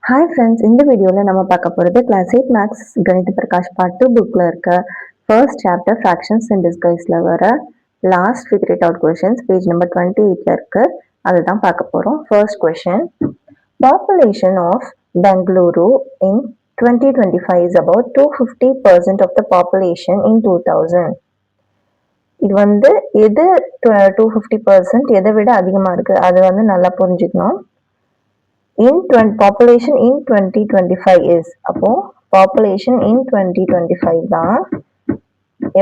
Hi friends, இந்த வீடியோவில் நம்ம பார்க்க போகிறது கிளாஸ் 8 மேக்ஸ் கணித பிரகாஷ் பார்ட் 2 புக்கில் இருக்க ஃபர்ஸ்ட் சாப்டர் ஃப்ராக்ஷன்ஸ் அண்ட் டிஸ்கைஸில் வர last figure it out questions page number 28 இருக்கு. அதுதான் பார்க்க போகிறோம். First question, population of Bengaluru in 2025 is about 250% of the population in 2000. இது வந்து எது 250% எதை விட அதிகமாக இருக்குது அது வந்து நல்லா புரிஞ்சுக்கணும். population in 2025 is அப்போ population in 2025 தான்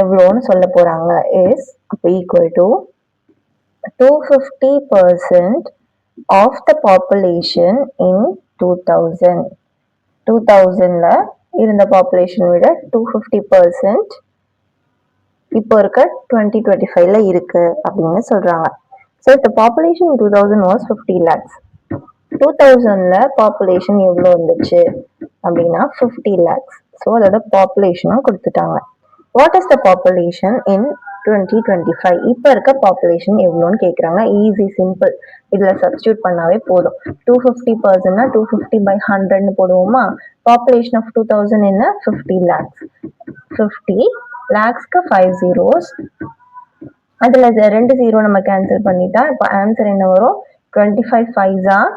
எவ்வளோன்னு சொல்ல போறாங்க is அப்போ equal to 250% of the population in 2000ல இருந்த பாப்புலேஷன் விட 250% இப்போ இருக்க 2025ல இருக்கு அப்படின்னு சொல்றாங்க. So the population in 2000 was 50 lakhs. 2000ல population எவ்வளோ இருந்துச்சு அப்படின்னா 50 lakhs. ஸோ அதோட பாப்புலேஷனும் கொடுத்துட்டாங்க. வாட் இஸ் த பாப்புலேஷன் இன் 2025? இப்போ இருக்க பாப்புலேஷன் எவ்வளோன்னு கேட்குறாங்க. Easy, simple. இதில் சப்ஸ்டியூட் பண்ணாவே போதும். 250%னா 250 by 100ன்னு போடுவோமா? பாப்புலேஷன் ஆஃப் 2000 என்ன? 50 lakhs. 50 lakhsக்கு 5 zeros. அதில் 2 ஜீரோ நம்ம கேன்சல் பண்ணிட்டா இப்போ ஆன்சர் என்ன வரும்? 25 5s are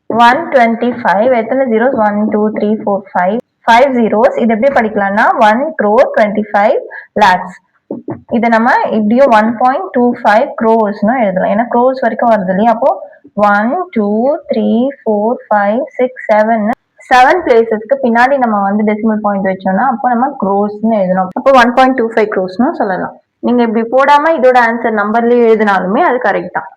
125. எத்தனை zeros? 1 2 3 4 5 zeros. இது எப்படி படிக்கலாம்னா 1 crore 25 lakhs. இதை நம்ம இப்படியும் 1.25 crores எழுதலாம். ஏன்னா crores வரைக்கும் வருது இல்லையா? அப்போ 1 2 3 4 5 6 7 பிளேசஸ்க்கு பின்னாடி நம்ம வந்து டெசிமல் பாயிண்ட் வச்சோம்னா அப்போ நம்ம crores எழுதணும். அப்போ 1.25 crores சொல்லலாம். நீங்க இப்படி போடாம இதோட ஆன்சர் நம்பர்லயே எழுதினாலுமே அது கரெக்ட் தான்.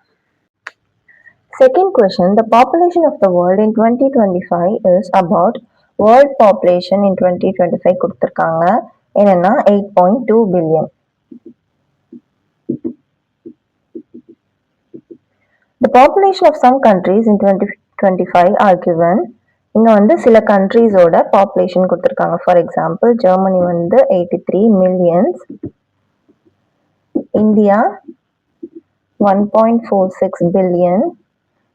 Second question, the population of the world in 2025 is about world population in 2025 கொடுத்திருக்காங்க. என்னன்னா 8.2 billion. The population of some countries in 2025 are given. இங்க வந்து சில கண்ட்ரீஸோட பாப்புலேஷன் கொடுத்திருக்காங்க. ஃபார் எக்ஸாம்பிள் ஜெர்மனி வந்து 83 millions, India 1.46 billion.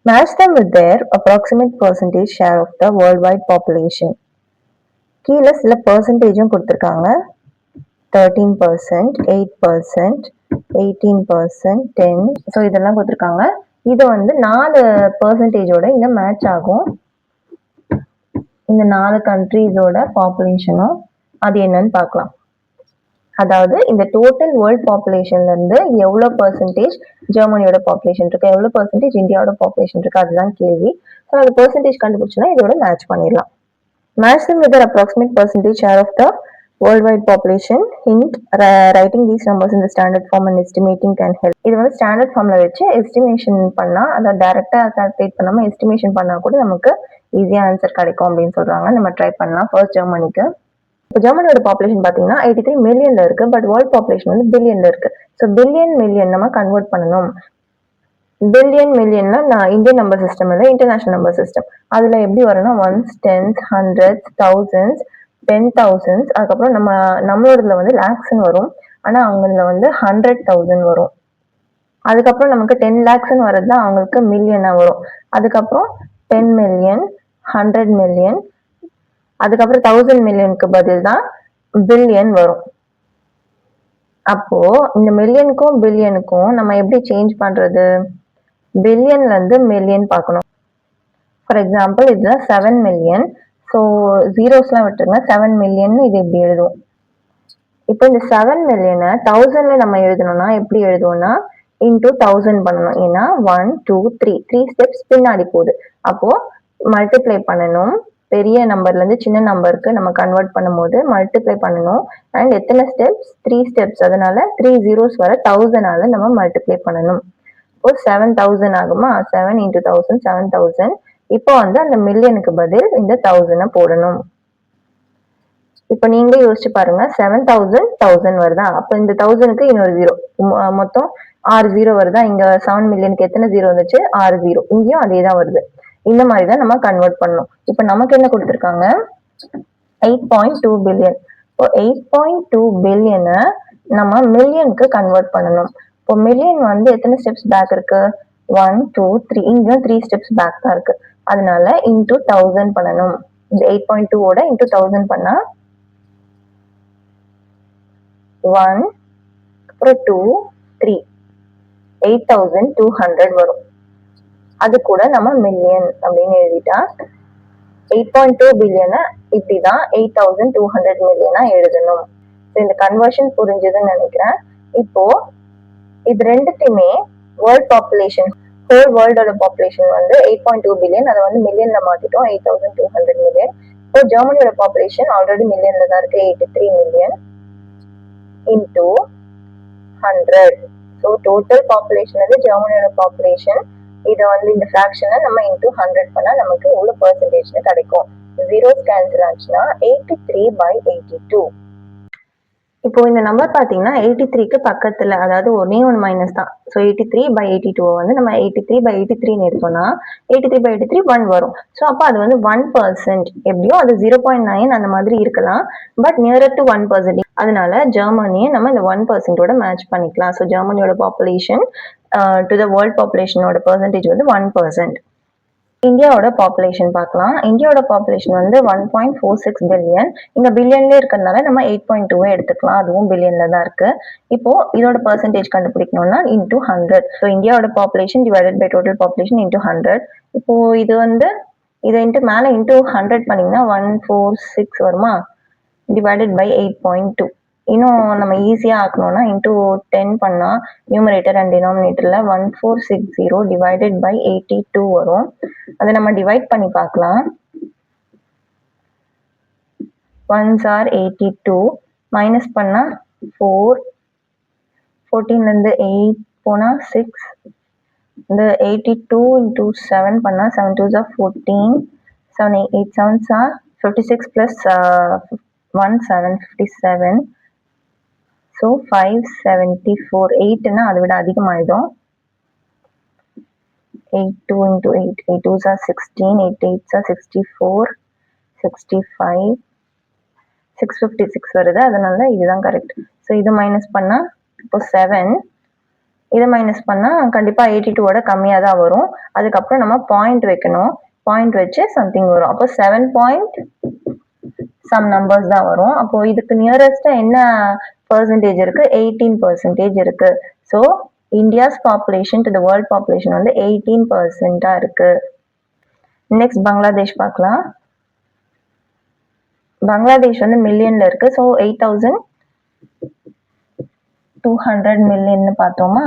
Match them with their approximate percentage share of the worldwide population. கீழே சில பர்சன்டேஜும் கொடுத்துருக்காங்க. 13%, 8%, 18%, 10. ஸோ இதெல்லாம் கொடுத்துருக்காங்க. இது வந்து 4%ஓட இங்கே மேட்ச் ஆகும். இந்த 4 கண்ட்ரீஸோட பாப்புலேஷனும் அது என்னன்னு பார்க்கலாம். அதாவது இந்த டோட்டல் வேர்ல்ட் பாப்புலேஷன்ல இருந்து எவ்வளோ பர்சன்டேஜ் ஜெர்மனியோட பாப்புலேஷன் இருக்கு, எவ்வளோ பர்சன்டேஜ் இந்தியாவோட பாப்புலேஷன் இருக்கு, அதுதான் கேள்வி. ஸோ அது பர்சன்டேஜ் கண்டுபிடிச்சோன்னா இதோட மேட்ச் பண்ணிடலாம். Match them with the approximate percentage share of the worldwide population. Hint, writing these numbers in the standard form and estimating can help. இது வந்து ஸ்டாண்டர்ட் ஃபார்ம்ல வச்சு எஸ்டிமேஷன் பண்ணா, அதை டைரக்டா கால்குலேட் பண்ணாம எஸ்டிமேஷன் பண்ணா கூட நமக்கு ஈஸியா ஆன்சர் கிடைக்கும் அப்படின்னு சொல்றாங்க. நம்ம ட்ரை பண்ணலாம். ஃபர்ஸ்ட் ஜெர்மனிக்கு. இப்போ ஜெர்மனியோட பாப்புலேஷன் பார்த்தீங்கன்னா 83 மில்லியன்ல இருக்கு. பட் வேர்ல்ட் பாப்புலேஷன் வந்து பில்லியன்ல இருக்கு. ஸோ பில்லியன் மில்லியன் நம்ம கன்வெர்ட் பண்ணணும். பில்லியன் மில்லியன்னா நான் இந்தியன் நம்பர் சிஸ்டம் இல்லை, இன்டர்நேஷனல் நம்பர் சிஸ்டம். அதுல எப்படி வரும்னா ஒன்ஸ், டென்ஸ், ஹண்ட்ரட்ஸ், தௌசண்ட்ஸ், 10,000. அதுக்கப்புறம் நம்மளோடதுல வந்து லேக்ஸ்ன்னு வரும். ஆனா அவங்கள வந்து 100,000 வரும். அதுக்கப்புறம் நமக்கு 10 lakhsன்னு வர்றது தான் அவங்களுக்கு மில்லியனா வரும். அதுக்கப்புறம் 10 million, 100 million, அதுக்கப்புறம் 1000 மில்லியனுக்கு பதில் தான் பில்லியன் வரும். அப்போ இந்த மில்லியனுக்கும் பில்லியனுக்கும் நம்ம எப்படி சேஞ்ச் பண்றது? பில்லியன்ல இருந்து மில்லியன் பார்க்கணும். ஃபார் எக்ஸாம்பிள் இதுல 7 million. ஸோ ஜீரோஸ்லாம் விட்டுருங்க. 7 million இது எப்படி எழுதுவோம்? இப்போ இந்த 7 million 1000ல நம்ம எழுதணும்னா எப்படி எழுதுவோம்னா இன்டூ 1000 பண்ணணும். ஏன்னா 1 2 3 ஸ்டெப்ஸ் பின்னாடி போகுது. அப்போ மல்டிப்ளை பண்ணணும். பெரிய நம்பர்ல இருந்து சின்ன நம்பருக்கு நம்ம கன்வெர்ட் பண்ணும்போது மல்டிப்ளை பண்ணணும். அண்ட் எத்தனை ஸ்டெப்ஸ்? 3 ஸ்டெப்ஸ். அதனால 3 zeros வர 1000ஆல நம்ம மல்டிப்ளை பண்ணணும். இப்போ 7000 ஆகுமா? 7 into 1000 7000. இப்போ வந்து அந்த மில்லியனுக்கு பதில் இந்த 1000 போடணும். இப்போ நீங்க யோசிச்சு பாருங்க. 7000 1000 வருதா? அப்ப இந்த 1000க்கு இன்னொரு ஜீரோ, மொத்தம் 6 ஜீரோ வருதா? இங்க 7 மில்லியனுக்கு எத்தனை ஜீரோ வந்துச்சு? 6 ஜீரோ. இங்கேயும் அதே தான் வருது. இந்த மாதிரி தான் நம்ம கன்வெர்ட் பண்ணணும். இப்போ நமக்கு என்ன கொடுத்துருக்காங்க? 8.2 பில்லியன். இப்போ 8.2 பில்லியனை நம்ம மில்லியனுக்கு கன்வெர்ட் பண்ணணும். இப்போ மில்லியன் வந்து எத்தனை ஸ்டெப்ஸ் பேக் இருக்கு? 1 2 3. இங்க 3 ஸ்டெப்ஸ் பேக் தான் இருக்கு. அதனால இன்டூ 1000 பண்ணணும். இந்த 8.2 ஓட இன்டூ 1000 பண்ணா 1 அப்புறம் 2 3 8200 வரும். அது கூட நம்ம மில்லியன் அப்படின்னு எழுதிட்டா 8.2 பில்லியனை இப்படிதான் 8200 மில்லியனா எழுதணும். இந்த கன்வர்ஷன் புரிஞ்சதுன்னு நினைக்கிறேன். இப்போ இது ரெண்டுத்தையுமே வேர்ல்ட் பாப்புலேஷன், ஹோல் வேர்ல்டோட பாப்புலேஷன் வந்து 8.2 பில்லியன், அதை வந்து மில்லியன்ல மாத்திட்டோம் 8200 மில்லியன். இப்போ ஜெர்மனியோட பாப்புலேஷன் ஆல்ரெடி மில்லியன்ல தான் இருக்கு 83 million into 100. So total population வந்து ஜெர்மனியோட பாப்புலேஷன். இதை வந்து இந்த ஃபிராக்ஷனை நம்ம இன்டூ 100 பண்ணா நமக்கு எவ்வளவு பெர்சன்டேஜ்னு கிடைக்கும். ஜீரோஸ் கேன்சல் ஆச்சுன்னா 83/82. இப்போ இந்த நம்பர் பார்த்தீங்கன்னா 83க்கு பக்கத்தில், அதாவது ஒன்னே ஒன்று மைனஸ் தான். ஸோ 83/82 வந்து நம்ம 83/83ன்னு எடுத்தோம்னா 83/83 1 வரும். ஸோ அப்போ அது வந்து 1%. எப்படியோ அது 0.9 அந்த மாதிரி இருக்கலாம், பட் நியரர் டு 1%. அதனால ஜெர்மனியை நம்ம இந்த 1%ஓட மேட்ச் பண்ணிக்கலாம். ஸோ ஜெர்மனியோட பாப்புலேஷன் டு த வேர்ல்ட் பாப்புலேஷனோட பெர்சன்டேஜ் வந்து 1%. இந்தியாவோட பாப்புலேஷன் பார்க்கலாம். இந்தியாவோட பாப்புலேஷன் வந்து 1.46 பில்லியன். இங்க பில்லியன்ல இருக்கிறதுனால நம்ம 8.2 எடுத்துக்கலாம், அதுவும் பில்லியன்ல தான் இருக்கு. இப்போ இதோட பெர்சன்டேஜ் கண்டுபிடிக்கணும்னா இன்டூ 100. ஸோ இந்தியாவோட population divided by total population into 100. இப்போ இது வந்து இதை இன்ட்டு மேலே இன்டூ 100 பண்ணீங்கன்னா 146 வருமா, டிவைடட் பை 8.2. இன்னும் நம்ம ஈஸியாக ஆக்கணும்னா இன்டூ 10 பண்ணால் நியூமரேட்டர் அண்ட் டினாமினேட்டரில் 1460 டிவைடட் பை 82 வரும். அதை நம்ம டிவைட் பண்ணி பார்க்கலாம். 1s are 82, மைனஸ் பண்ணால் 4, 14லேருந்து 8 போனால் 6, இந்த 82 இன்டூ 7 பண்ணால் 7 2s are 14, 7 8 7s are 56 plus 1 757. So 574. 8ன்னா அதை விட அதிகமாகிடும். 82 into 8, 8 2s are 16, 8 8s are 64, 65, 656 வருது. அதனால இதுதான் கரெக்ட். ஸோ இது மைனஸ் பண்ணால் இப்போ 7, இதை மைனஸ் பண்ணால் கண்டிப்பாக 82ஓட கம்மியாக தான் வரும். அதுக்கப்புறம் நம்ம பாயிண்ட் வைக்கணும், பாயிண்ட் வச்சு சம்திங் வரும். அப்போ 7 பாயிண்ட் சம் நம்பர்ஸ் தான் வரும். அப்போ இதுக்கு நியரஸ்டா என்ன பர்சன்டேஜ் இருக்கு, 18% இருக்கு. So India's population to the world population வந்து 18% இருக்கு. நெக்ஸ்ட் பங்களாதேஷ் பார்க்கலாம். பங்களாதேஷ் வந்து மில்லியன்ல இருக்கு. ஸோ 8200 மில்லியன் பார்த்தோமா,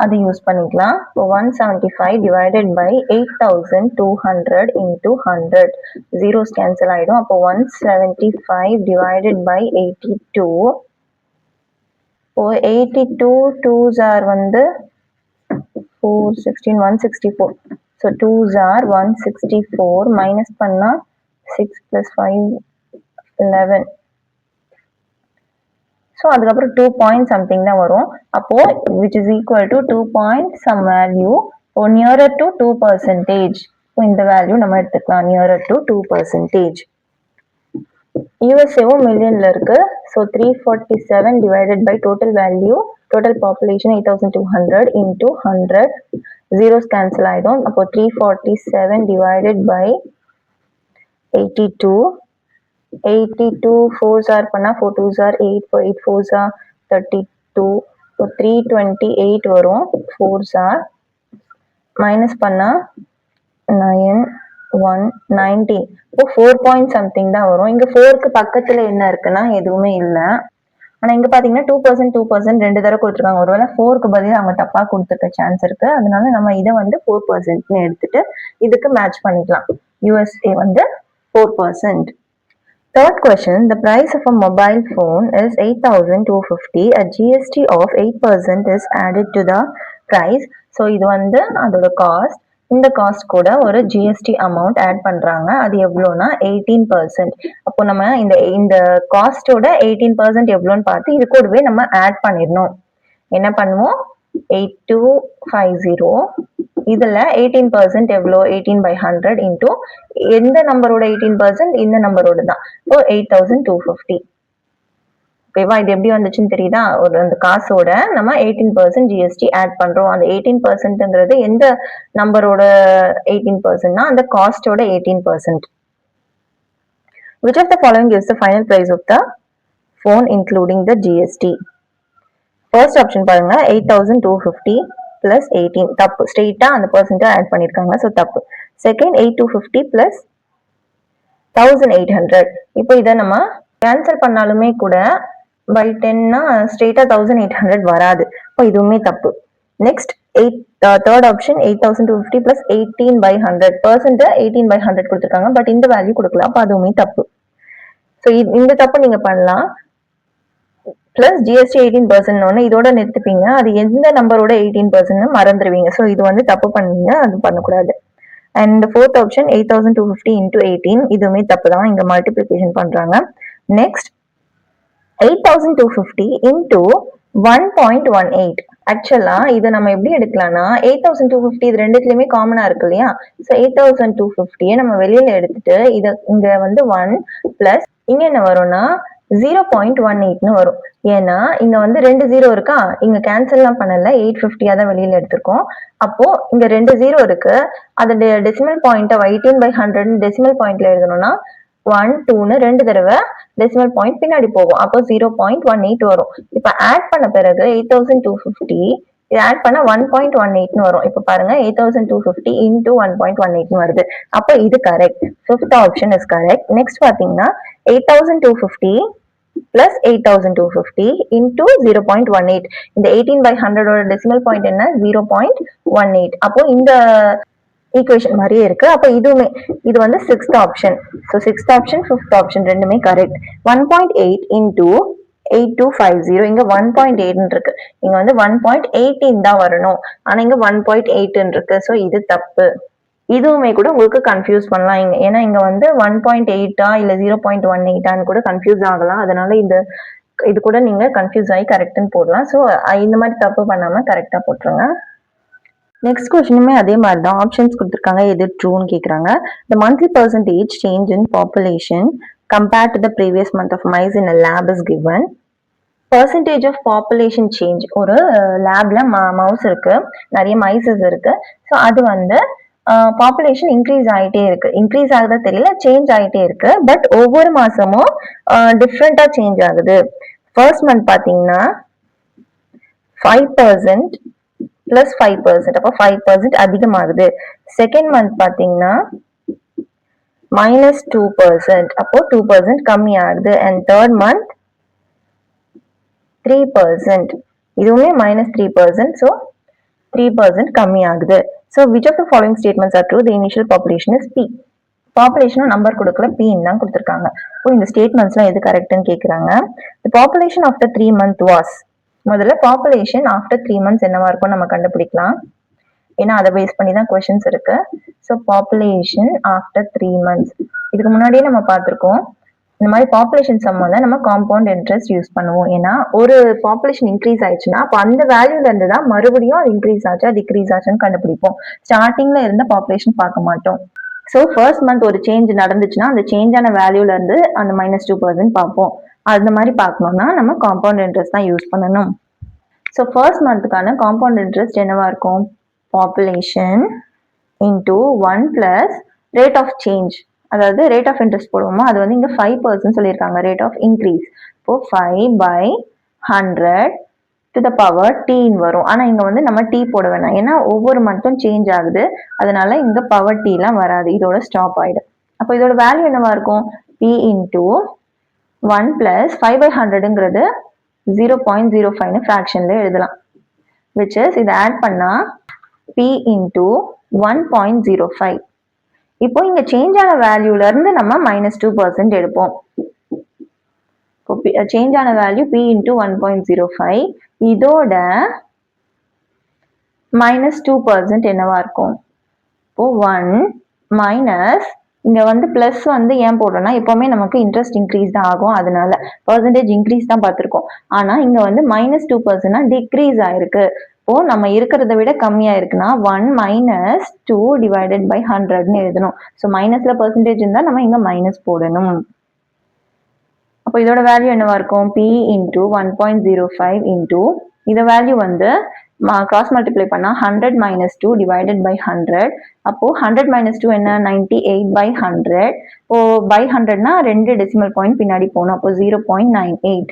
அது யூஸ் பண்ணிக்கலாம். 175 divided by 8200 into 100, zeros cancel ஆயிடும். அப்போ 175 டிவைடட் பை 82. இப்போ 82 2s are வந்து 4 16 164. ஸோ 2s are 164, மைனஸ் பண்ணா 6 + 5 11. ஸோ அதுக்கப்புறம் 2 பாயிண்ட் சம்திங் தான் வரும். அப்போ which is equal to 2 point some value. இப்போ நியரர் டு 2%. இந்த வேல்யூ நம்ம எடுத்துக்கலாம், நியரர் டு 2%. யூஎஸ்ஏவும் மில்லியன்ல இருக்கு. So 347 divided by total value, total population 8200 into 100, zeros cancel ஆயிடும். அப்போ 347 டிவைடட் பை 82. 82 4s are பண்ணா 4 2s are 8, 8 4s are 32. So 328 வரும். 4s are மைனஸ் பண்ணா 9 1 19. இப்போ 4 பாயிண்ட் சம்திங் தான் வரும். இங்க 4க்கு பக்கத்துல என்ன இருக்குன்னா எதுவுமே இல்லை. ஆனா இங்க பாத்தீங்கன்னா 2% 2% ரெண்டு தடவை கொடுத்துருக்காங்க. ஒருவேளை 4க்கு பதில் அவங்க தப்பா கொடுத்துருக்க சான்ஸ் இருக்கு. அதனால நம்ம இதை வந்து 4% எடுத்துட்டு இதுக்கு மேட்ச் பண்ணிக்கலாம். யூஎஸ்ஏ வந்து 4%. Third question, the price of a mobile phone is 8,250. A GST of 8% is added to the price. So இது வந்து அதோட காஸ்ட். இந்த காஸ்ட் கூட ஒரு ஜிஎஸ்டி அமௌண்ட் ஆட் பண்றாங்க. அது எவ்வளோனா 18%. அப்போ நம்ம இந்த காஸ்டோட 18% எவ்வளோன்னு பார்த்து இது கூடவே நம்ம ஆட் பண்ணிடணும். என்ன பண்ணுவோம், 8250. இதுல 18% எவ்வளோ, 18/100 இன்டூ எந்த நம்பரோட 18%, இந்த நம்பரோட தான். ஸோ 8250. ஓகேவா? இது எப்படி வந்துச்சுன்னு தெரியுதா? ஒரு அந்த காசோட நம்ம 18% ஜிஎஸ்டி ஆட் பண்றோம். அந்த 18%ங்கிறது எந்த நம்பரோட 18%னா அந்த காஸ்டோட 18%. Which of the following gives the final price of the phone including the GST? First option பாருங்க 8250 plus 18 தப்பு. ஸ்ட்ரெயிட்டா அந்த பர்சன்ட் ஆட் பண்ணிருக்காங்க. ஸோ தப்பு. Second 8250 plus 1800. இப்போ இதை நம்ம கேன்சல் பண்ணாலுமே கூட பை 10னா ஸ்ட்ரெயிட்டா 1800 வராது. இப்போ இதுவுமே தப்பு. Next third option 8250 plus 18 by 100. Percent 18 by 100 கொடுத்துருக்காங்க. பட் இந்த வேல்யூ கொடுக்கல. அப்போ அதுவுமே தப்பு. ஸோ இந்த தப்பு நீங்க பண்ணலாம். பிளஸ் ஜிஎஸ்டி 18% இதோட நிறுத்திப்பீங்க. அது எந்த நம்பரோட 18% மறந்துடுவீங்க. ஸோ இது வந்து தப்பு பண்ணீங்க, அது பண்ணக்கூடாது. அண்ட் ஃபோர்த் ஆப்ஷன் 8250 into 18 இதுவுமே தப்பு தான். இங்க மல்டிபிளிகேஷன் பண்றாங்க. Next 8250 into 1.18. ஆக்சுவலா இது நம்ம எப்படி எடுக்கலாம்னா 8250 இது ரெண்டுத்துலயுமே காமனா இருக்கு இல்லையா? ஸோ 8250 நம்ம வெளியில எடுத்துட்டு இத இங்க வந்து 1 பிளஸ் இங்க என்ன வரும்னா 0.18ன்னு வரும். ஏன்னா இங்க வந்து 2 0 இருக்கா, இங்க கேன்சல்லாம் பண்ணல, 850 தான் வெளியில எடுத்திருக்கோம். அப்போ இங்க 2 0 இருக்கு. அது டெசிமல் பாயிண்ட 18/100 டெசிமல் பாயிண்ட்ல எழுதணும்னா 1 2ன்னு 2 தடவை டெசிமல் பாயிண்ட் பின்னாடி போகும். அப்போ 0.18 வரும். இப்ப ஆட் பண்ண பிறகு 8250 இது ஆட் பண்ண 1.18ன்னு வரும். இப்ப பாருங்க 8250 into 1.18 வருது. அப்ப இது correct. Fifth option is correct. Next பாத்தீங்கன்னா 8250 plus 8250 into 0.18. இந்த 18/100 ஓட டெசிமல் பாயிண்ட் என்ன 0.18. அப்போ இந்த ஈக்குவேஷன் மாதிரியே இருக்கு. அப்போ இதுவுமே இது வந்து sixth option. So sixth option fifth option ரெண்டுமே கரெக்ட். 1.8 into 8250 இங்க 1.8 இருக்கு. இங்க வந்து 1.18 தான் வரணும். ஆனா இங்க 1.8 இருக்கு. ஸோ இது தப்பு. இதுவுமே கூட உங்களுக்கு கன்ஃபியூஸ் பண்ணலாம். ஏன்னா இங்க வந்து 1.8 இல்ல 0.18 கூட கன்ஃபியூஸ் ஆகலாம். அதனால இது கூட நீங்க கன்ஃபியூஸ் ஆகி கரெக்ட்னு போடலாம். ஸோ இந்த மாதிரி தப்பு பண்ணாம கரெக்டா போட்டுருங்க. நெக்ஸ்ட் கொஸ்டினுமே அதே மாதிரி தான். ஆப்ஷன்ஸ் கொடுத்துருக்காங்க, எது ட்ரூன்னு கேட்குறாங்க. The monthly percentage change in population compared to the previous month of mice in a lab is given. Percentage of population change, ஒரு லேப்ல மவுஸ் இருக்கு, நிறைய மைசஸ் இருக்கு. ஸோ அது வந்து பாப்புலேஷன் இன்க்ரீஸ் ஆகிட்டே இருக்கு. இன்க்ரீஸ் ஆகுதா தெரியல, சேஞ்ச் ஆகிட்டே இருக்கு. பட் ஒவ்வொரு மாசமும் டிஃப்ரெண்டா சேஞ்ச் ஆகுது. ஃபர்ஸ்ட் மந்த் பாத்தீங்கன்னா 5% பிளஸ் 5%, அப்போ 5% அதிகமாகுது. செகண்ட் மந்த் பாத்தீங்கன்னா -2%, அப்போ 2% கம்மி ஆகுது. அண்ட் தேர்ட் மந்த் 3%, இதுவுமே -3%, ஸோ 3% கம்மி ஆகுது. So which of the following statements are true? The initial population is P. பாப்புலேஷனும் நம்பர் கொடுக்கல, Pன்னு தான் கொடுத்துருக்காங்க. இப்போ இந்த ஸ்டேட்மெண்ட்ஸ்லாம் எது கரெக்ட்னு கேட்குறாங்க. The population after 3 months was, முதல்ல பாப்புலேஷன் ஆஃப்டர் 3 months என்னவா இருக்கும் நம்ம கண்டுபிடிக்கலாம். ஏன்னா அதை பேஸ் பண்ணி தான் கொஸ்டின்ஸ் இருக்கு. ஸோ பாப்புலேஷன் ஆஃப்டர் 3 months இதுக்கு முன்னாடியே நம்ம பார்த்துருக்கோம். இந்த மாதிரி பாப்புலேஷன் சம் வந்து நம்ம காம்பவுண்ட் இன்ட்ரெஸ்ட் யூஸ் பண்ணுவோம். ஏன்னா ஒரு பாப்புலேஷன் இன்க்ரீஸ் ஆயிடுச்சுன்னா அப்போ அந்த வேல்யூல இருந்து தான் மறுபடியும் அது இன்க்ரீஸ் ஆச்சா டிக்ரீஸ் ஆச்சான்னு கண்டுபிடிப்போம். ஸ்டார்டிங்ல இருந்த பாப்புலேஷன் பார்க்க மாட்டோம். ஸோ ஃபர்ஸ்ட் மந்த் ஒரு சேஞ்ச் நடந்துச்சுன்னா அந்த சேஞ்சான வேல்யூல இருந்து அந்த -2% பார்ப்போம். அந்த மாதிரி பார்க்கணும்னா நம்ம காம்பவுண்ட் இன்ட்ரெஸ்ட் தான் யூஸ் பண்ணணும். ஸோ ஃபர்ஸ்ட் மந்த்துக்கான காம்பவுண்ட் இன்ட்ரெஸ்ட் என்னவா இருக்கும்? Population into 1 plus rate of change, அதாவது ரேட் ஆஃப் இன்ட்ரெஸ்ட் போடுவோமா, அது வந்து இங்க 5% சொல்லியிருக்காங்க. ரேட் ஆஃப் இன்க்ரீஸ், இப்போ 5/100 டு த பவர் டீன்னு வரும். ஆனா இங்க வந்து நம்ம டி போட வேணாம், ஏன்னா ஒவ்வொரு மந்த்தும் சேஞ்ச் ஆகுது. அதனால இங்க பவர் டீலாம் வராது, இதோட ஸ்டாப் ஆயிடும். அப்போ இதோட வேல்யூ என்னவா இருக்கும்? P இன்டூ 1 பிளஸ் 5/100ங்கிறது 0.05ன்னு ஃபிராக்ஷன்ல எழுதலாம். விச் இஸ் இதை ஆட் பண்ணா P இன்டூ 1.05. இப்போ இங்க சேஞ்ச் ஆன வேல்யூல இருந்து நம்ம -2% எடுப்போம். சேஞ்ச் ஆன வேல்யூ P இன்டூ 1.05, இதோட -2% என்னவா இருக்கும்? இப்போ 1 மைனஸ் இங்க வந்து பிளஸ் வந்து ஏன் போடுறோம்னா எப்பவுமே நமக்கு இன்ட்ரெஸ்ட் இன்க்ரீஸ் தான் ஆகும், அதனால பர்சன்டேஜ் இன்க்ரீஸ் தான் பார்த்துருக்கோம். ஆனா இங்க வந்து -2% டிக்ரீஸ் ஆயிருக்கு. இப்போ நம்ம இருக்கிறத விட கம்மியா இருக்குன்னா 1 - 2 டிவைடட் பை 100ன்னு எழுதணும். ஸோ மைனஸ்ல பர்சன்டேஜ் இருந்தா நம்ம இங்க மைனஸ் போடணும். அப்போ இதோட வேல்யூ என்னவா இருக்கும்? p இன்டூ 1.05 இன்டூ இந்த வேல்யூ வந்து கிராஸ் மல்டிப்ளை பண்ணா 100 மைனஸ் 2 டிவைடட் பை 100. அப்போ 100 மைனஸ் 2 என்ன? 98 பை 100. இப்போ பை 100னா 2 டெசிமல் பாயிண்ட் பின்னாடி போகணும். அப்போ 0.98.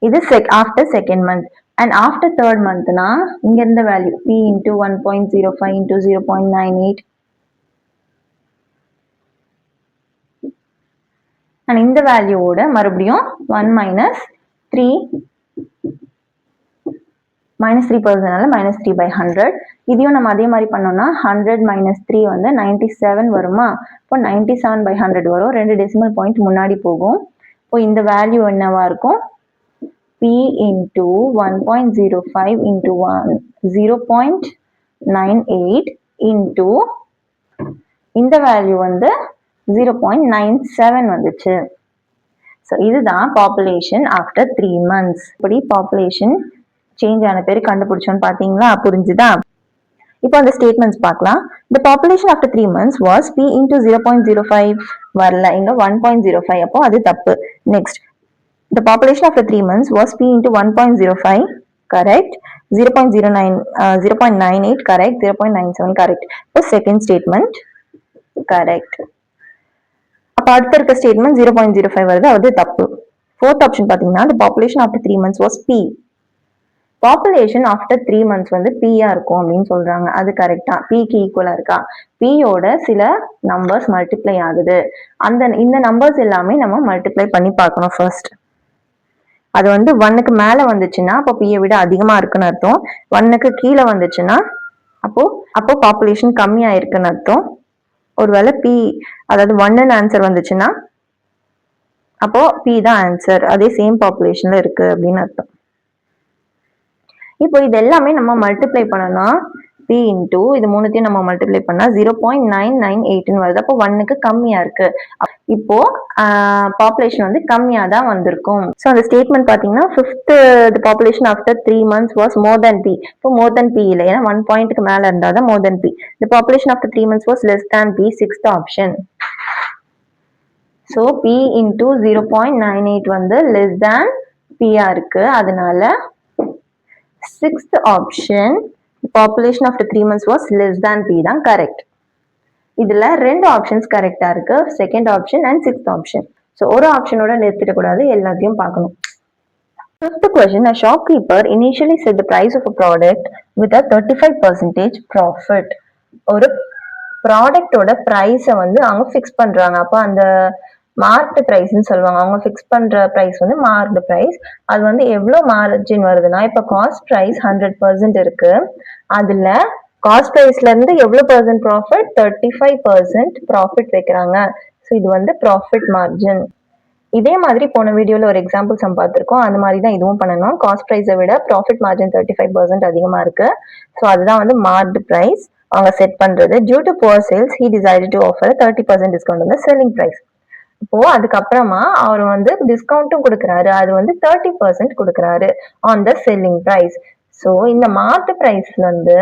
இது after second month. And after third மந்த்னா இங்க இருந்த value p into 1.05 into 0.98. And இந்த வேல்யூவோட மறுபடியும் 1 மைனஸ் 3 மைனஸ் 3 பை 100. இதையும் நம்ம அதே மாதிரி பண்ணோம்னா 100 மைனஸ் 3 வந்து 97 வருமா? இப்போ 97 பை 100 வரும். 2 டெசிமல் பாயிண்ட் முன்னாடி போகும். இப்போ இந்த வேல்யூ என்னவா இருக்கும்? p இன்டூ 1.05 இன்டூ 0.98 இன்டூ இந்த வேல்யூ வந்து 0.97 வந்துச்சு. ஸோ இதுதான் பாப்புலேஷன் ஆஃப்டர் 3 months. இப்படி பாப்புலேஷன் சேஞ்ச் ஆன பேர் கண்டுபிடிச்சோன்னு பார்த்தீங்களா? புரிஞ்சுதா? இப்போ அந்த ஸ்டேட்மெண்ட்ஸ் பார்க்கலாம். The population after 3 months was p into 0.05 வரல, இங்க 1.05. அப்போ அது தப்பு. Next, the population after 3 months was p into 1.05 correct, 0.98 correct, 0.97 correct. இப்போ செகண்ட் ஸ்டேட்மெண்ட் கரெக்ட். அப்ப அடுத்த இருக்க ஸ்டேட்மெண்ட் 0.05 வருது, அது தப்பு. ஃபோர்த் ஆப்ஷன் பாத்தீங்கன்னா the population after 3 months was p. Population after 3 months வந்து p-ஆ இருக்கும் அப்படின்னு சொல்றாங்க. அது கரெக்டா? p-க்கு ஈக்குவலா இருக்கா? p-யோட சில நம்பர்ஸ் மல்டிப்ளை ஆகுது. இந்த நம்பர்ஸ் எல்லாமே நம்ம மல்டிப்ளை பண்ணி பார்க்கணும் ஃபர்ஸ்ட். அது வந்து 1க்கு மேல வந்துச்சுன்னா அப்போ p-யை விட அதிகமா இருக்குன்னு அர்த்தம். 1க்கு கீழே வந்துச்சுன்னா அப்போ பாப்புலேஷன் கம்மியா இருக்குன்னு அர்த்தம். ஒருவேளை p அதாவது 1ன்னு ஆன்சர் வந்துச்சுன்னா அப்போ p தான் ஆன்சர், அதே சேம் பாப்புலேஷன்ல இருக்கு அப்படின்னு அர்த்தம். இப்போ இது எல்லாமே நம்ம மல்டிப்ளை பண்ணனா p இன்டூ இது மூணுத்தையும் நம்ம மல்டிப்ளை பண்ணா 0.998 வருது. அப்போ 1க்கு கம்மியா இருக்கு. இப்போ பாப்புலேஷன் வந்து கம்மியா தான் வந்திருக்கும். ஸோ அந்த ஸ்டேட்மெண்ட் பாத்தீங்கன்னா fifth the population after 3 months was more then p. இப்போ மோர் தென் p இல்லை, ஏன்னா 1 பாயிண்ட்க்கு மேல இருந்தாதான் மோர் தென் p. The population after 3 months was less than p, sixth option. So p into 0.98 வந்து லெஸ் தேன் p-ஆ இருக்கு. அதனால sixth option population after 3 months was less than p தான் correct. இதுல ரெண்டு ஆப்ஷன்ஸ் கரெக்டா இருக்கு, second option and sixth option. So ஒரு ஆப்ஷனோட நிறுத்திட கூடாது, எல்லாத்தையும் பார்க்கணும். Fifth question, a shopkeeper initially set the price of a product with a 35% profit. ஒரு ப்ராடக்டோட ப்ரைஸை வந்து அவங்க ஃபிக்ஸ் பண்றாங்க. அப்போ அந்த மார்க்டு ப்ரைஸ்ன்னு சொல்லுவாங்க. அவங்க ஃபிக்ஸ் பண்ற ப்ரைஸ் வந்து மார்க்டு ப்ரைஸ். அது வந்து எவ்வளோ மார்ஜின் வருதுன்னா, இப்போ காஸ்ட் ப்ரைஸ் 100% இருக்கு. அதுல காஸ்ட் ப்ரைஸ்ல இருந்து எவ்வளவு % ப்ராஃபிட்? 35% ப்ராஃபிட் வைக்கிறாங்க. ஸோ இது வந்து ப்ராஃபிட் மார்ஜின். இதே மாதிரி போன வீடியோல ஒரு எக்ஸாம்பிள் சம் பார்த்திருக்கோம். அந்த மாதிரி தான் இதுவும் பண்ணணும். காஸ்ட் ப்ரைஸை விட ப்ராஃபிட் மார்ஜின் 35% அதிகமா இருக்கு. ஸோ அதுதான் வந்து மார்க்டு ப்ரைஸ் அவங்க செட் பண்றது. Due to poor sales he decided to offer 30% discount வந்து செல்லிங் ப்ரைஸ். இப்போ அதுக்கப்புறமா அவர் வந்து டிஸ்கவுண்ட்டும் கொடுக்குறாரு, அது வந்து 30% கொடுக்குறாரு on the selling price. So இந்த மார்க்டு ப்ரைஸ் வந்து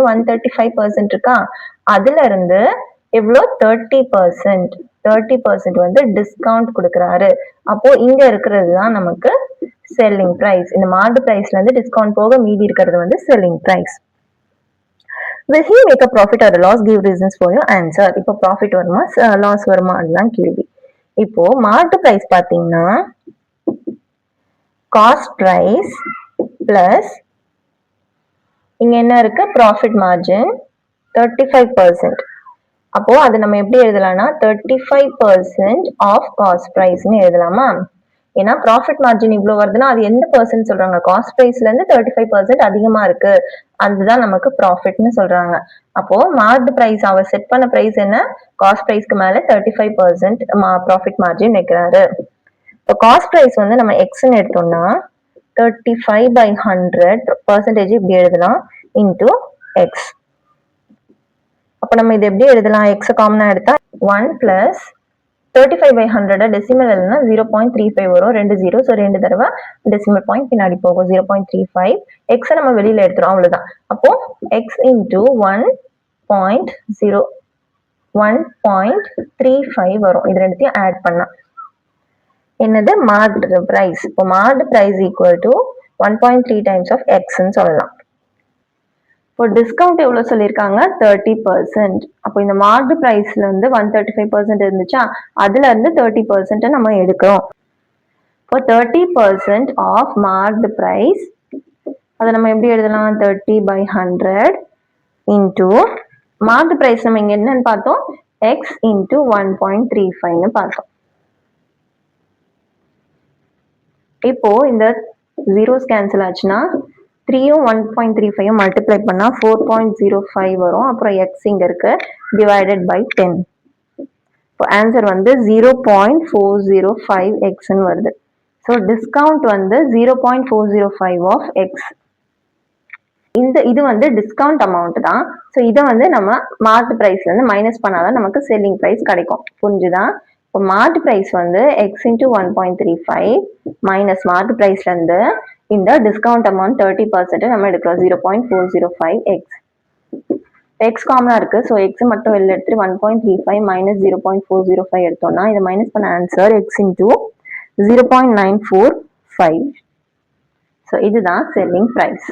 135% இருக்கா, அதுல இருந்து எவ்வளோ 30% வந்து டிஸ்கவுண்ட் கொடுக்குறாரு. அப்போ இங்க இருக்கிறது தான் நமக்கு செல்லிங் ப்ரைஸ். இந்த மார்க்டு ப்ரைஸ்ல இருந்து டிஸ்கவுண்ட் போக மீதி இருக்கிறது வந்து selling price. Will he make a profit or a loss? Give reasons for your answer. இப்போ ப்ராஃபிட் வருமா லாஸ் வருமா அதுதான் கேள்வி. இப்போ மார்க்டு ப்ரைஸ் பாத்தீங்கன்னா காஸ்ட் ப்ரைஸ் பிளஸ் இங்க என்ன இருக்கு? Profit margin 35%. அப்போ அது நம்ம எப்படி எழுதலாம்னா 35% ஆஃப் காஸ்ட் ப்ரைஸ்னு எழுதலாமா? ஏன்னா ப்ராஃபிட் மார்ஜின் இவ்வளவு வருதுன்னா அது எந்த பர்சன்ட் சொல்றாங்க? காஸ்ட் ப்ரைஸ்ல இருந்து 35% அதிகமா இருக்கு, அதுதான் நமக்கு ப்ராஃபிட்னு சொல்றாங்க. அப்போ மார்க்டு ப்ரைஸ் அவர் செட் பண்ண ப்ரைஸ் என்ன? காஸ்ட் ப்ரைஸ்க்கு மேல 35% ப்ராஃபிட் மார்ஜின் வைக்கிறாரு. இப்போ காஸ்ட் ப்ரைஸ் வந்து நம்ம எக்ஸ்ன்னு எடுத்தோம்னா 35/100% இப்படி எழுதலாம் இன்டூ எக்ஸ். அப்ப நம்ம இது எப்படி எழுதலாம்? எக்ஸ் காமனா எடுத்தா 1 பிளஸ் 35/100 டெசிமல் எழுதுனா 0.35 வரும், 2 0. ஸோ 2 தடவை டெசிமல் பாயிண்ட் பின்னாடி போகும், 0.35. எக்ஸை நம்ம வெளியில எடுத்துரும், அவ்வளவுதான். அப்போ எக்ஸ் இன்டூ 1.0 1.35 வரும். இது ரெண்டுத்தையும் ஆட் பண்ணா என்னது மார்க்டு பிரைஸ். இப்போ marked price equal to 1.3 times of எக்ஸ்ன்னு சொல்லலாம். இப்போ டிஸ்கவுண்ட் எவ்வளோ சொல்லியிருக்காங்க 30%. அப்போ இந்த மார்க்டு பிரைஸ்ல வந்து 135% இருந்துச்சா, அதுல இருந்து 30% நம்ம எடுக்கிறோம். இப்போ 30% ஆஃப் மார்க்டு பிரைஸ், அதை நம்ம எப்படி எழுதலாம், 30/100 இன்டூ மார்க்டு பிரைஸ் நம்ம இங்க என்னன்னு பார்த்தோம், எக்ஸ் இன்டூ 1.35ன்னு பார்த்தோம். இப்போ இந்த ஜீரோஸ் கேன்சல் ஆச்சுன்னா 3யும் 1.35யும் மல்டிப்ளை பண்ணா 4.05 வரும். அப்புறம் எக்ஸ் இங்க இருக்கு, டிவைடட் பை 10. இப்போ ஆன்சர் வந்து 0.405 எக்ஸ்ன்னு வருது. ஸோ டிஸ்கவுண்ட் வந்து 0.405 ஆஃப் எக்ஸ். இது வந்து டிஸ்கவுண்ட் அமௌண்ட் தான். ஸோ இதை வந்து நம்ம மார்க் பிரைஸ்ல இருந்து மைனஸ் பண்ணாதான் நமக்கு செல்லிங் பிரைஸ் கிடைக்கும். புரிஞ்சுதா? இப்போ மார்க் பிரைஸ் வந்து எக்ஸ் இன்டூ 1.35 மைனஸ் மார்க் பிரைஸ்ல இருந்து இந்த டிஸ்கவுண்ட் அமௌண்ட் 30% நம்ம எடுக்கிறோம், 0.405 எக்ஸ். எக்ஸ் காமனா இருக்கு, ஸோ எக்ஸ் மட்டும் வெளில எடுத்துட்டு 1.35 மைனஸ் 0.405 எடுத்தோம்னா இதை மைனஸ் பண்ண ஆன்சர் எக்ஸ் இன்டூ 0.945. ஸோ இதுதான் செல்லிங் பிரைஸ்.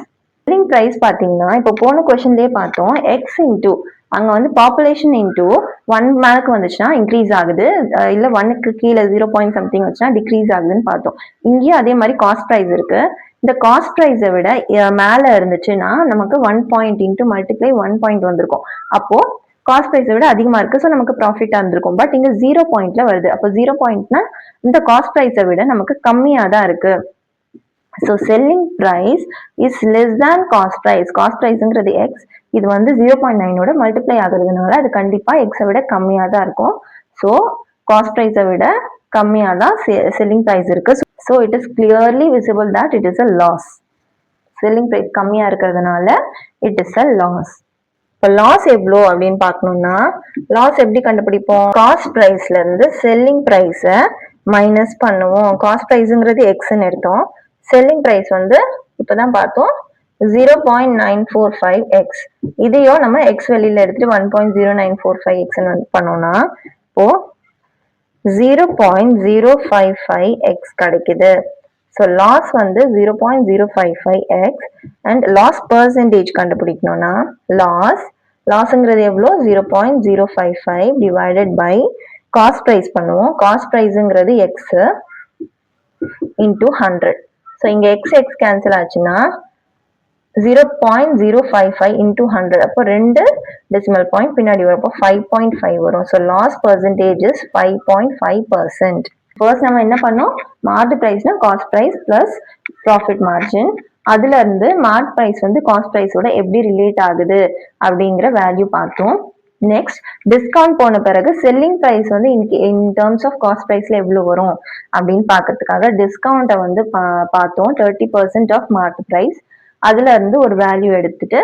செல்லிங் பிரைஸ் பார்த்தீங்கன்னா இப்போ போன கொஸ்டின்லேயே பார்த்தோம், எக்ஸ் இன்டூ அங்கே வந்து பாப்புலேஷன் இன்டூ 1 மேலுக்கு வந்துச்சுன்னா இன்க்ரீஸ் ஆகுது, இல்லை 1க்கு கீழே 0. சம்திங் வச்சுன்னா டிக்ரீஸ் ஆகுதுன்னு பார்த்தோம். இங்கேயும் அதே மாதிரி காஸ்ட் ப்ரைஸ் இருக்கு. இந்த காஸ்ட் ப்ரைஸை விட மேலே இருந்துச்சுன்னா நமக்கு 1 பாயிண்ட் இன்டூ மல்டிப்ளை 1 பாயிண்ட் வந்திருக்கும். அப்போ காஸ்ட் ப்ரைஸை விட அதிகமாக இருக்கு, ஸோ நமக்கு ப்ராஃபிட்டாக இருந்திருக்கும். பட் இங்கே 0 பாயிண்ட்ல வருது. அப்போ 0 பாயிண்ட்னா இந்த காஸ்ட் ப்ரைஸை விட நமக்கு கம்மியாக தான் இருக்கு. So selling price is less than cost price. Cost ப்ரைஸ்ங்கிறது எக்ஸ், இது வந்து 0.9ஓட மல்டிப்ளை ஆகுறதுனால அது கண்டிப்பாக எக்ஸை விட கம்மியாக தான் இருக்கும். ஸோ காஸ்ட் ப்ரைஸை விட கம்மியாக தான் செல்லிங் ப்ரைஸ் இருக்கு. So it is clearly visible that it is a loss. Selling price கம்மியாக இருக்கிறதுனால இட் இஸ் அ லாஸ். இப்போ லாஸ் எவ்வளோ அப்படின்னு பார்க்கணும்னா லாஸ் எப்படி கண்டுபிடிப்போம், காஸ்ட் ப்ரைஸ்ல இருந்து செல்லிங் ப்ரைஸை மைனஸ் பண்ணுவோம். காஸ்ட் ப்ரைஸுங்கிறது எக்ஸ்ன்னு எடுத்தோம், செல்லிங் பிரைஸ் வந்து இப்பதான் பார்த்தோம் 0.945 எக்ஸ். இதையும் நம்ம எக்ஸ் வெளியில எடுத்துட்டு 1.0945 எக்ஸ் பண்ணோம்னா இப்போ 0.055 எக்ஸ் கிடைக்குது. ஸோ லாஸ் வந்து 0.055 எக்ஸ். அண்ட் லாஸ் பர்சன்டேஜ் கண்டுபிடிக்கணும்னா லாஸ்ங்கிறது எவ்வளோ, 0.055 டிவைடட் பை காஸ்ட் ப்ரைஸ் பண்ணுவோம். காஸ்ட் ப்ரைஸுங்கிறது எக்ஸ் இன்டூ 100. ஸோ இங்கே எக்ஸ் கேன்சல் ஆச்சுன்னா 0.055 இன்டூ 100. அப்போ 2 டெசிமல் பாயிண்ட் பின்னாடி வரும், அப்போ 5.5 வரும். So loss percentage is 5.5%. First நம்ம என்ன பண்ணோம், மார்க் பிரைஸ்னா cost price plus profit margin. அதுல இருந்து மார்க் பிரைஸ் வந்து காஸ்ட் பிரைஸோட எப்படி ரிலேட் ஆகுது அப்படிங்கிற வேல்யூ பார்த்தோம். நெக்ஸ்ட் டிஸ்கவுண்ட் போன பிறகு செல்லிங் பிரைஸ் வந்து இன் டேர்ம்ஸ் ஆஃப் காஸ்ட் பிரைஸ்ல எவ்வளவு வரும் அப்படின்னு பாக்கிறதுக்காக டிஸ்கவுண்ட்டை வந்து பார்த்தோம். 30% ஆஃப் மார்க் பிரைஸ், அதுல இருந்து ஒரு வேல்யூ எடுத்துட்டு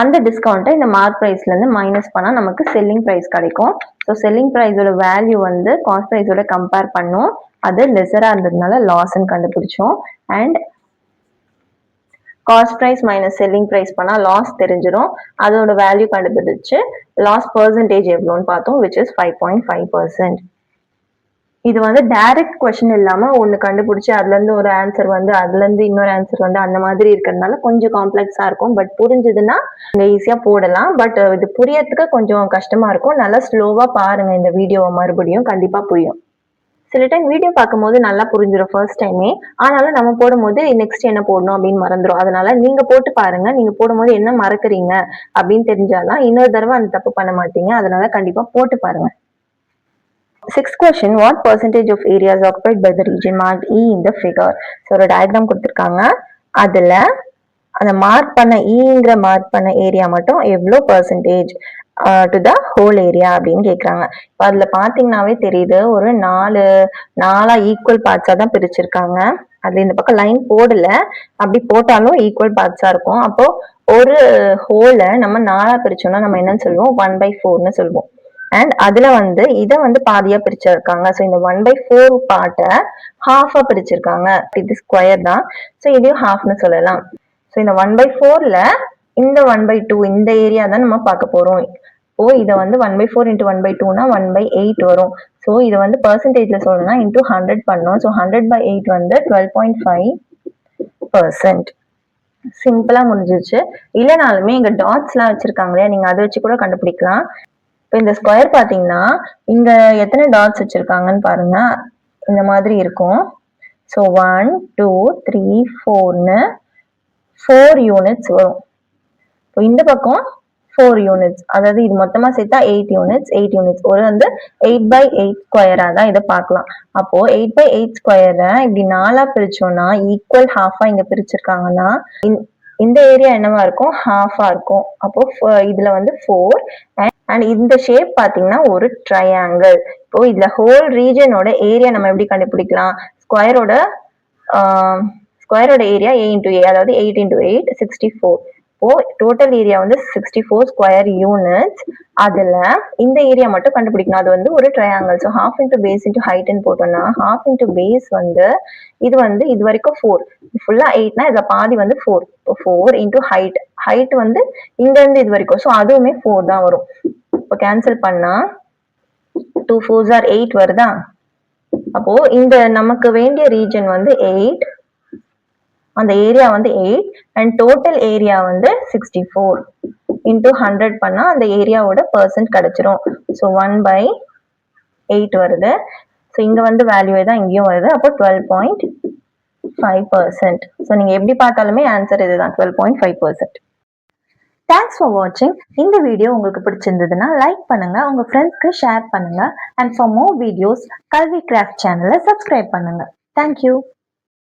அந்த டிஸ்கவுண்ட்டை இந்த மார்க் பிரைஸ்ல இருந்து மைனஸ் பண்ணா நமக்கு செல்லிங் பிரைஸ் கிடைக்கும். ஸோ செல்லிங் பிரைஸோட வேல்யூ வந்து காஸ்ட் பிரைஸோட கம்பேர் பண்ணோம், அது லெஸரா இருந்ததுனால லாஸ்ன்னு கண்டுபிடிச்சோம். And cost price minus selling price பண்ணா லாஸ் தெரிஞ்சிடும், அதோட வேல்யூ கண்டுபிடிச்சு லாஸ் பர்சன்டேஜ் எவ்வளோன்னு பார்த்தோம், விச் இஸ் 5.5%. இது வந்து டைரக்ட் கொஸ்டின் இல்லாம ஒன்னு கண்டுபிடிச்சு அதுல இருந்து ஒரு ஆன்சர் வந்து அதுல இருந்து இன்னொரு ஆன்சர் வந்து அந்த மாதிரி இருக்கிறதுனால கொஞ்சம் காம்ப்ளெக்ஸா இருக்கும். பட் புரிஞ்சதுன்னா ஈஸியா போடலாம். பட் இது புரியறதுக்கு கொஞ்சம் கஷ்டமா இருக்கும். நல்லா ஸ்லோவா பாருங்க இந்த வீடியோவை, மறுபடியும் கண்டிப்பா புரியும். சில டைம் வீடியோ பார்க்கும்போது நல்லா புரிஞ்சிடும் ஃபர்ஸ்ட் டைமே, ஆனாலும் நம்ம போடும்போது நெக்ஸ்ட் என்ன போடணும் அப்படின்னு மறந்துடும். அதனால நீங்க போட்டு பாருங்க, நீங்க போடும்போது என்ன மறக்குறீங்க அப்படின்னு தெரிஞ்சாதான் இன்னொரு தடவை அந்த தப்பு பண்ண மாட்டீங்க. அதனால கண்டிப்பா போட்டு பாருங்க. Sixth question, what percentage of area is occupied by the region marked E in the figure? So ஒரு டயக்ராம் கொடுத்துருக்காங்க, அதுல அந்த மார்க் பண்ண ஈங்கிற மார்க் பண்ண ஏரியா மட்டும் எவ்வளோ percentage to the whole area அப்படின்னு கேட்குறாங்க. இப்போ அதில் பார்த்தீங்கன்னாவே தெரியுது, ஒரு நாலா ஈக்குவல் பார்ட்ஸாக தான் பிரிச்சிருக்காங்க. அது இந்த பக்கம் லைன் போடல, அப்படி போட்டாலும் ஈக்குவல் பார்ட்ஸா இருக்கும். அப்போ ஒரு ஹோலை நம்ம நாலா பிரிச்சோம்னா நம்ம என்னன்னு சொல்லுவோம், 1/4ன்னு சொல்லுவோம். அண்ட் அதுல வந்து இதை வந்து பாதியா பிரிச்சிருக்காங்க. ஸோ இந்த 1/4 பார்ட்டை ஹாஃபா பிரிச்சிருக்காங்க. இது ஸ்கொயர் தான், ஸோ இதையும் ஹாஃப்னு சொல்லலாம். ஸோ இந்த 1/4ல இந்த 1/2 இந்த ஏரியா தான் நம்ம பார்க்க போறோம். இதை வந்து 1/4 இன்ட்டு 1/2னா 1/8 வரும். ஸோ இதை வந்து பர்சன்டேஜ்ல சொல்லணும்னா இன்டூ 100 பண்ணோம். ஸோ 100/8 வந்து 12.5%. சிம்பிளா முடிஞ்சிருச்சு. இல்லைனாலுமே இங்க டாட்ஸ்லாம் வச்சிருக்காங்க இல்லையா, நீங்க அதை வச்சு கூட கண்டுபிடிக்கலாம். இப்போ இந்த ஸ்கொயர் பார்த்தீங்கன்னா இங்க எத்தனை டாட்ஸ் வச்சிருக்காங்கன்னு பாருங்க. இந்த மாதிரி இருக்கும். ஸோ 1 2 3 4ன்னு 4 யூனிட்ஸ் வரும். இப்போ இந்த பக்கம் 4 யூனிட்ஸ், அதாவது இது மொத்தமா சேர்த்தா 8 யூனிட்ஸ். ஒரு வந்து 8/8 ஸ்கொயரா தான் இதை பார்க்கலாம். அப்போ 8/8 ஸ்கொயரை இப்படி 4ஆ பிரிச்சோம்னா ஈக்குவல் ஹாஃபா இங்க பிரிச்சிருக்காங்கன்னா இந்த ஏரியா என்னவா இருக்கும், ஹாஃபா இருக்கும். அப்போ இதுல வந்து 4 அண்ட் இந்த ஷேப் பாத்தீங்கன்னா ஒரு ட்ரையாங்கிள். இப்போ இதுல ஹோல் ரீஜனோட ஏரியா நம்ம எப்படி கண்டுபிடிக்கலாம், ஸ்கொயரோட ஏரியா a இன்டூ a, அதாவது 8 இன்டூ 8 64. இப்போ டோட்டல் ஏரியா வந்து 64 ஸ்கொயர் யூனிட்ஸ். அதுல இந்த ஏரியா மட்டும் கண்டுபிடிக்கணும். அது வந்து ஒரு triangle. So half into base into ஹைட்னு போட்டோம்னா ஹாஃப் இன்டூ பேஸ் வந்து இது வரைக்கும் 4, ஃபுல்லா 8னா இதுல பாதி வந்து 4. இப்போ 4 இன்டூ ஹைட் வந்து இங்க இருந்து இது வரைக்கும், ஸோ அதுவுமே 4 தான் வரும். இப்போ கேன்சல் பண்ணா 2 4s are 8 வருதா. அப்போ இந்த நமக்கு வேண்டிய ரீஜன் வந்து 8, அந்த ஏரியா வந்து 8 அண்ட் டோட்டல் ஏரியா வந்து 64. இன்டூ 100 பண்ணா அந்த ஏரியாவோட பர்சன்ட் கிடைச்சிரும். ஸோ 1/8 வருது. ஸோ இங்க வந்து வேல்யூ தான் இங்கேயும் வருது. அப்போ 12.5%. ஸோ நீங்க எப்படி பார்த்தாலுமே ஆன்சர் இதுதான், 12.5%. தேங்க்ஸ் ஃபார் வாட்சிங். இந்த வீடியோ உங்களுக்கு பிடிச்சிருந்ததுன்னா லைக் பண்ணுங்க, உங்க ஃப்ரெண்ட்ஸ்க்கு ஷேர் பண்ணுங்க. அண்ட் ஃபார் மோர் வீடியோஸ் கல்வி கிராஃப்ட் சேனலை சப்ஸ்கிரைப் பண்ணுங்க. தேங்க்யூ.